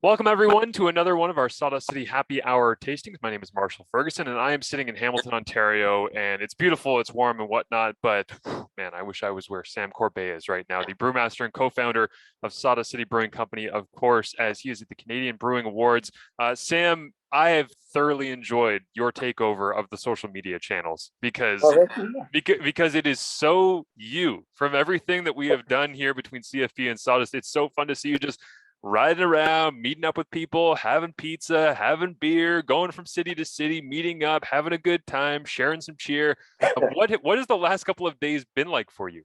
Welcome, everyone, to another one of our Sawdust City Happy Hour tastings. My name is Marshall Ferguson, and I am sitting in Hamilton, Ontario, and it's beautiful, it's warm and whatnot, but man, I wish I was where Sam Corbeil is right now, the brewmaster and co-founder of Sawdust City Brewing Company, of course, as he is at the Canadian Brewing Awards. Sam, I have thoroughly enjoyed your takeover of the social media channels because Well, because it is so you from everything that we have done here between CFB and Sawdust. It's so fun to see you just riding around, meeting up with people, having pizza, having beer, going from city to city, meeting up, having a good time, sharing some cheer. What has the last couple of days been like for you?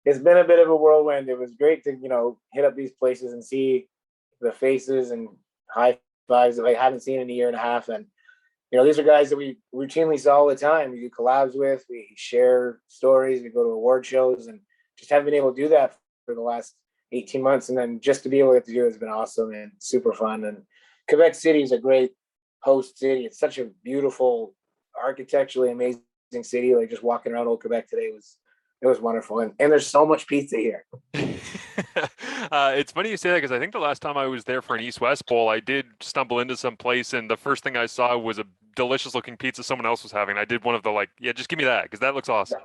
it's been a bit of a whirlwind. It was great to, hit up these places and see the faces and high fives that I haven't seen in a year and a half. And, these are guys that we routinely saw all the time. We do collabs with, we share stories, we go to award shows, and just haven't been able to do that for the last 18 months. And then just to be able to do it has been awesome and super fun. And Quebec City is a great host city. It's such a beautiful, architecturally amazing city. Like just walking around old Quebec today was wonderful. And there's so much pizza here. It's funny you say that because I think the last time I was there for an East-West Bowl, I did stumble into some place, and the first thing I saw was a delicious looking pizza someone else was having. I did one of the yeah, just give me that because that looks awesome.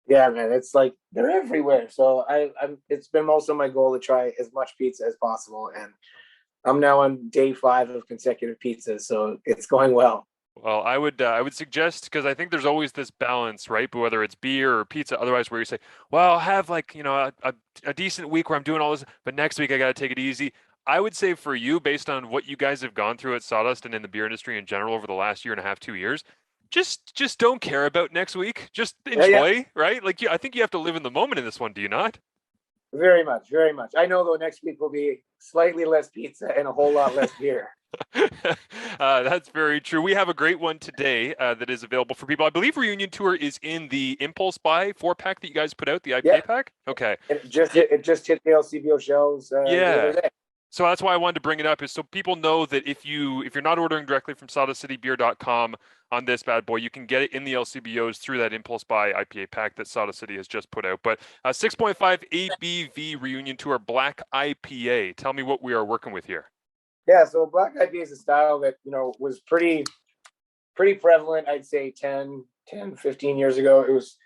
Yeah, man, it's like they're everywhere. So I'm it's been also my goal to try as much pizza as possible, and I'm now on day 5 of consecutive pizzas, so it's going well. Well, I would suggest because I think there's always this balance, right? But whether it's beer or pizza, otherwise, where you say, "Well, I'll have like a decent week where I'm doing all this, but next week I got to take it easy." I would say for you, based on what you guys have gone through at Sawdust and in the beer industry in general over the last year and a half, 2 years, just don't care about next week. Just Yeah, yeah, enjoy, right? Like I think you have to live in the moment in this one. Do you not? very much, very much. I know though next week will be slightly less pizza and a whole lot less beer. That's very true. We have a great one today that is available for people. I believe Reunion Tour is in the Impulse Buy 4-pack that you guys put out, the Yeah, IPA pack. Okay. it just hit the LCBO shelves the other Yeah. day. So that's why I wanted to bring it up is so people know that if you're not ordering directly from sawdustcitybeer.com on this bad boy, you can get it in the LCBOs through that Impulse Buy IPA pack that Sawdust City has just put out. But 6.5 ABV Reunion Tour Black IPA. Tell me what we are working with here. Yeah, so black IPA is a style that was pretty prevalent. I'd say 15 years ago. It was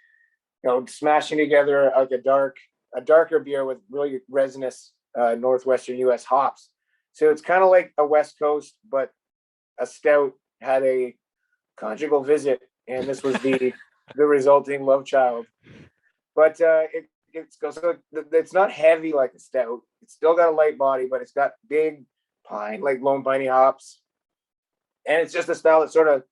smashing together like a darker beer with really resinous northwestern U.S. hops. So it's kind of like a West Coast, but a stout had a conjugal visit, and this was the resulting love child. But it's not heavy like a stout. It's still got a light body, but it's got big pine like lone piney hops, and it's just a style that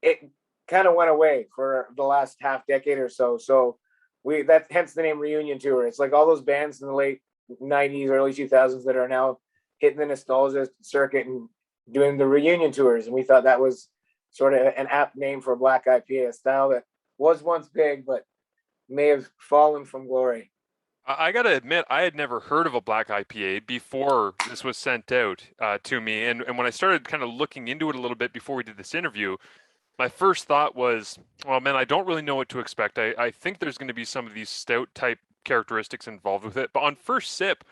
it kind of went away for the last half decade or so. So that's hence the name Reunion Tour. It's like all those bands in the late 90s, early 2000s that are now hitting the nostalgia circuit and doing the reunion tours. And we thought that was sort of an apt name for a black IPA, a style that was once big, but may have fallen from glory. I got to admit, I had never heard of a black IPA before this was sent out to me. And when I started kind of looking into it a little bit before we did this interview, my first thought was, well, man, I don't really know what to expect. I think there's going to be some of these stout type characteristics involved with it. But on first sip,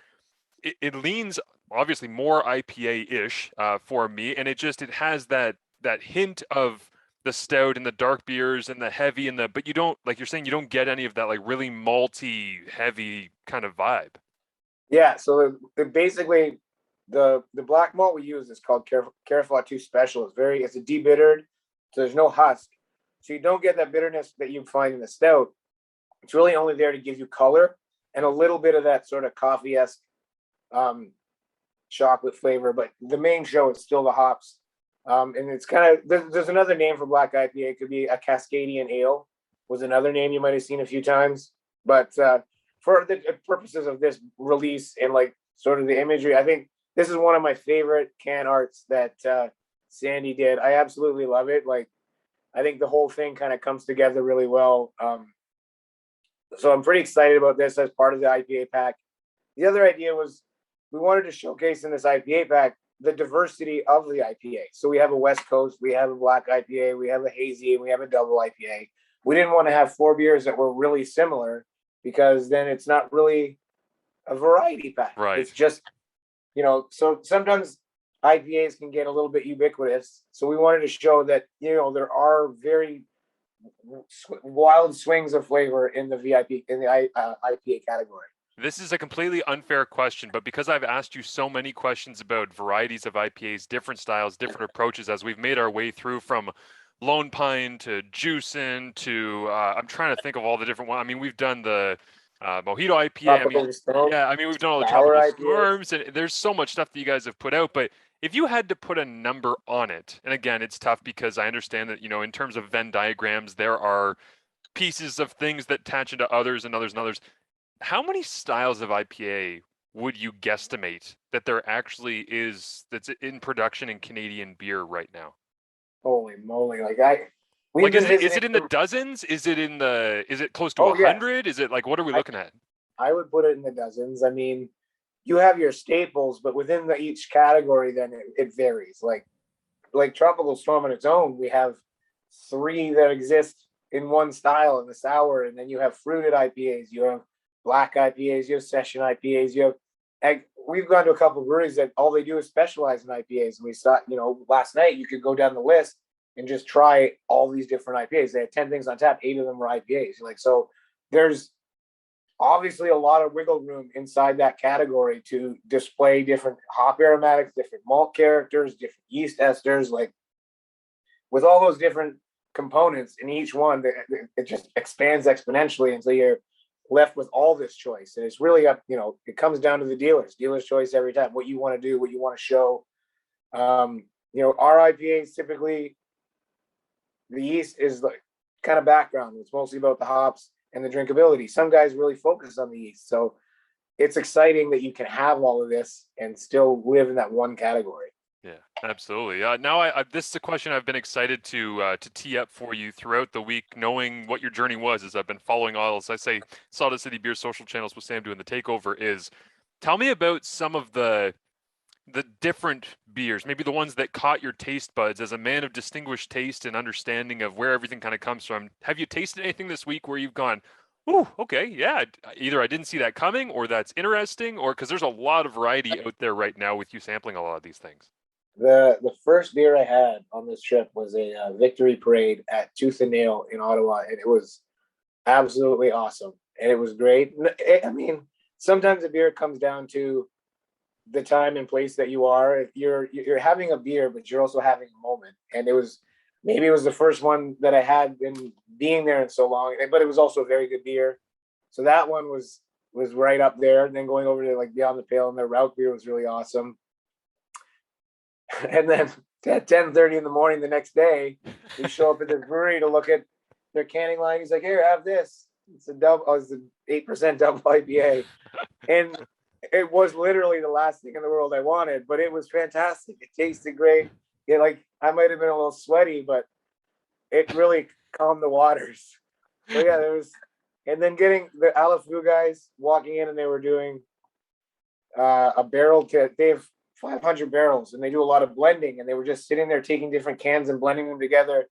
it leans obviously more IPA-ish for me. And it has that hint of the stout and the dark beers and the heavy but you don't, like you're saying, you don't get any of that like really malty, heavy kind of vibe. Yeah, so basically the black malt we use is called Carafat 2 Special. It's a debittered, so there's no husk. So you don't get that bitterness that you find in the stout. It's really only there to give you color and a little bit of that sort of coffee-esque chocolate flavor, but the main show is still the hops. And it's kind of there's another name for black IPA. It could be a Cascadian Ale was another name you might have seen a few times. But for the purposes of this release and like sort of the imagery, I think this is one of my favorite can arts that Sandy did. I absolutely love it. Like I think the whole thing kind of comes together really well. So I'm pretty excited about this as part of the IPA pack. The other idea was we wanted to showcase in this IPA pack the diversity of the IPA. So we have a West Coast, we have a black IPA, we have a hazy, and we have a double IPA. We didn't want to have 4 beers that were really similar because then it's not really a variety pack. Right. It's just, so sometimes IPAs can get a little bit ubiquitous. So we wanted to show that, there are very wild swings of flavor in the IPA category. This is a completely unfair question, but because I've asked you so many questions about varieties of IPAs, different styles, different approaches, as we've made our way through from Lone Pine to Juicin to, I'm trying to think of all the different ones. I mean, we've done the Mojito IPA. We've done all the Tropical Storms, and there's so much stuff that you guys have put out, but if you had to put a number on it, and again, it's tough because I understand that, in terms of Venn diagrams, there are pieces of things that attach into others and others and others. How many styles of IPA would you guesstimate that there actually is that's in production in Canadian beer right now? Holy moly! Is it in the dozens? Is it close to 100? Is it what are we looking at? I would put it in the dozens. I mean, you have your staples, but within each category, then it varies. Like Tropical Storm on its own, we have 3 that exist in one style in the sour, and then you have fruited IPAs, you have black IPAs, you have session IPAs, we've gone to a couple of breweries that all they do is specialize in IPAs. And we saw, last night you could go down the list and just try all these different IPAs. They had 10 things on tap, 8 of them were IPAs. So there's obviously a lot of wiggle room inside that category to display different hop aromatics, different malt characters, different yeast esters, with all those different components in each one, it just expands exponentially until you're left with all this choice. And it's really up, it comes down to the dealer's choice every time, what you want to do, what you want to show. Our IPAs, typically the yeast is kind of background. It's mostly about the hops and the drinkability. Some guys really focus on the yeast. So it's exciting that you can have all of this and still live in that one category. Yeah, absolutely. Now, this is a question I've been excited to tee up for you throughout the week, knowing what your journey was as I've been following all, as I say, Sawdust City Beer social channels with Sam doing the takeover. Tell me about some of the different beers, maybe the ones that caught your taste buds as a man of distinguished taste and understanding of where everything kind of comes from. Have you tasted anything this week where you've gone, ooh, okay, yeah, either I didn't see that coming or that's interesting, or because there's a lot of variety out there right now with you sampling a lot of these things? The first beer I had on this trip was a Victory Parade at Tooth and Nail in Ottawa, and it was absolutely awesome. And it was great. I mean, sometimes a beer comes down to the time and place that you are. If you're having a beer, but you're also having a moment. And it was the first one that I had been being there in so long, but it was also a very good beer. So that one was right up there. And then going over to Beyond the Pale, and their Route beer was really awesome. And then at 10:30 in the morning the next day, we show up at the brewery to look at their canning line. He's like, "Here, have this. It's an 8% double IPA." And it was literally the last thing in the world I wanted, but it was fantastic. It tasted great. I might have been a little sweaty, but it really calmed the waters. So yeah, and then getting the Alafu guys walking in, and they were doing a barrel kit. They have 500 barrels, and they do a lot of blending, and they were just sitting there taking different cans and blending them together.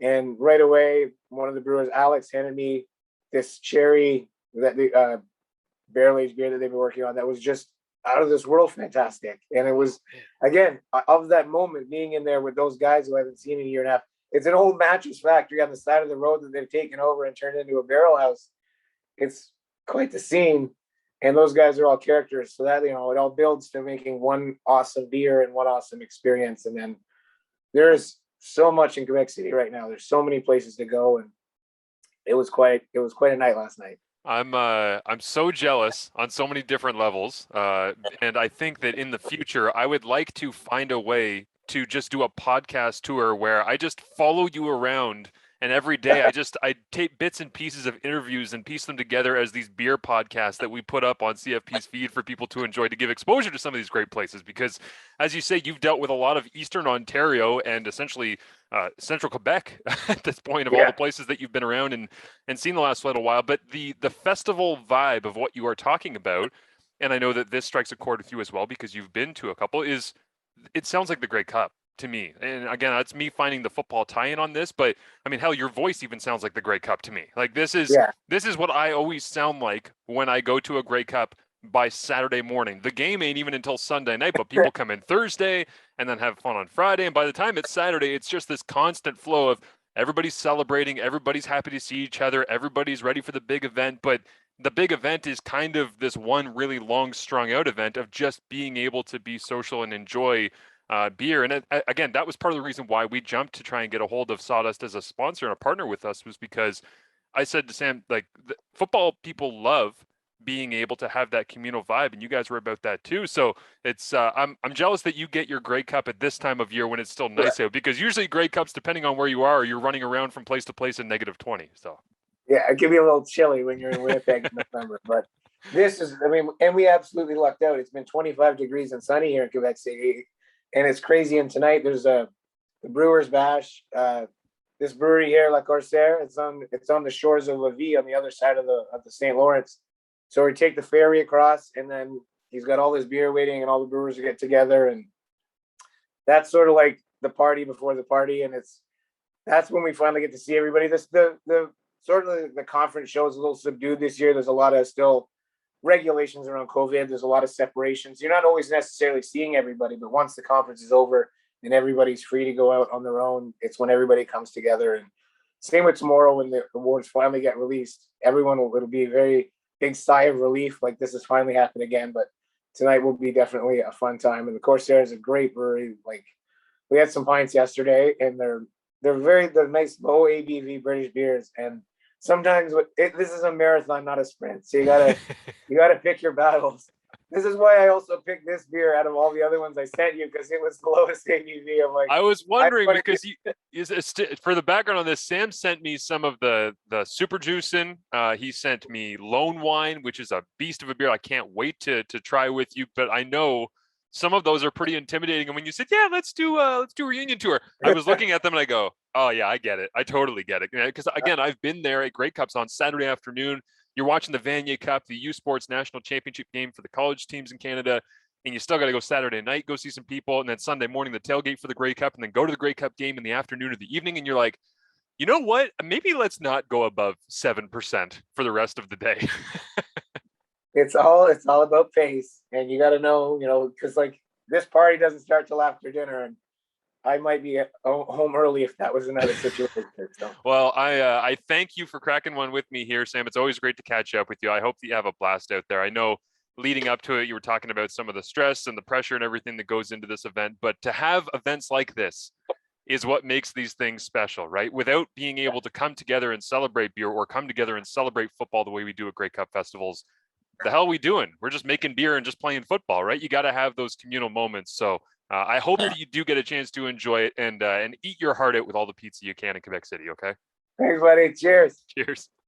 And right away, one of the brewers, Alex, handed me this cherry barrel aged beer that they've been working on that was just out of this world fantastic. And it was, again, of that moment, being in there with those guys who I haven't seen in a year and a half. It's an old mattress factory on the side of the road that they've taken over and turned into a barrel house. It's quite the scene. And those guys are all characters. So that, it all builds to making one awesome beer and one awesome experience. And then there's so much in Quebec City right now. There's so many places to go. And it was quite a night last night. I'm so jealous on so many different levels. And I think that in the future, I would like to find a way to just do a podcast tour where I just follow you around. And every day I take bits and pieces of interviews and piece them together as these beer podcasts that we put up on CFP's feed for people to enjoy, to give exposure to some of these great places. Because as you say, you've dealt with a lot of Eastern Ontario and essentially Central Quebec at this point of all the places that you've been around and seen the last little while. But the festival vibe of what you are talking about, and I know that this strikes a chord with you as well because you've been to a couple, it sounds like the Grey Cup to me. And again, that's me finding the football tie-in on this, but I mean, hell, your voice even sounds like the Grey Cup to me. This is what I always sound like when I go to a Grey Cup by Saturday morning. The game ain't even until Sunday night, but people come in Thursday and then have fun on Friday. And by the time it's Saturday, it's just this constant flow of everybody's celebrating, everybody's happy to see each other, everybody's ready for the big event. But the big event is kind of this one really long strung out event of just being able to be social and enjoy beer. And again, that was part of the reason why we jumped to try and get a hold of Sawdust as a sponsor and a partner with us, was because I said to Sam, like, the football people love being able to have that communal vibe, and you guys were about that too. So it's I'm jealous that you get your Grey Cup at this time of year when it's still nice out, because usually Grey Cups, depending on where you are, you're running around from place to place in -20. So yeah, it can be a little chilly when you're in Winnipeg in November, but this is, I mean, and we absolutely lucked out. It's been 25 degrees and sunny here in Quebec City, and it's crazy. And tonight there's the Brewers Bash. This brewery here, La Corsaire, it's on the shores of La Vie on the other side of the St. Lawrence. So we take the ferry across, and then he's got all this beer waiting, and all the brewers get together, and that's sort of like the party before the party, and that's when we finally get to see everybody. The sort of the conference show is a little subdued this year. There's a lot of still regulations around COVID. There's a lot of separations. You're not always necessarily seeing everybody, but once the conference is over and everybody's free to go out on their own, it's when everybody comes together. And same with tomorrow when the awards finally get released. It'll be a very big sigh of relief, like this has finally happened again. But tonight will be definitely a fun time. And of course, there's a great brewery. Like, we had some pints yesterday, and they're nice low ABV British beers. And sometimes this is a marathon, not a sprint. So you gotta pick your battles. This is why I also picked this beer out of all the other ones I sent you, because it was the lowest ABV. I'm like, I was wondering, because for the background on this, Sam sent me some of the Super Juicin'. He sent me Lone Wine, which is a beast of a beer. I can't wait to try with you, but I know some of those are pretty intimidating. And when you said, "Yeah, let's do a reunion tour," I was looking at them and I go, "Oh yeah, I get it. I totally get it." Because again, I've been there at Grey Cups on Saturday afternoon. You're watching the Vanier Cup, the U Sports National Championship game for the college teams in Canada, and you still got to go Saturday night, go see some people, and then Sunday morning, the tailgate for the Grey Cup, and then go to the Grey Cup game in the afternoon or the evening, and you're like, you know what? Maybe let's not go above 7% for the rest of the day. it's all about pace, and you got to know, because like this party doesn't start till after dinner, and I might be at home early if that was another situation. So. Well, I thank you for cracking one with me here, Sam. It's always great to catch up with you. I hope that you have a blast out there. I know leading up to it, you were talking about some of the stress and the pressure and everything that goes into this event, but to have events like this is what makes these things special, right? Without being able to come together and celebrate beer, or come together and celebrate football the way we do at Grey Cup festivals, the hell are we doing? We're just making beer and just playing football, right? You got to have those communal moments. So I hope that you do get a chance to enjoy it and eat your heart out with all the pizza you can in Quebec City. Okay. Thanks, buddy. Cheers. Cheers.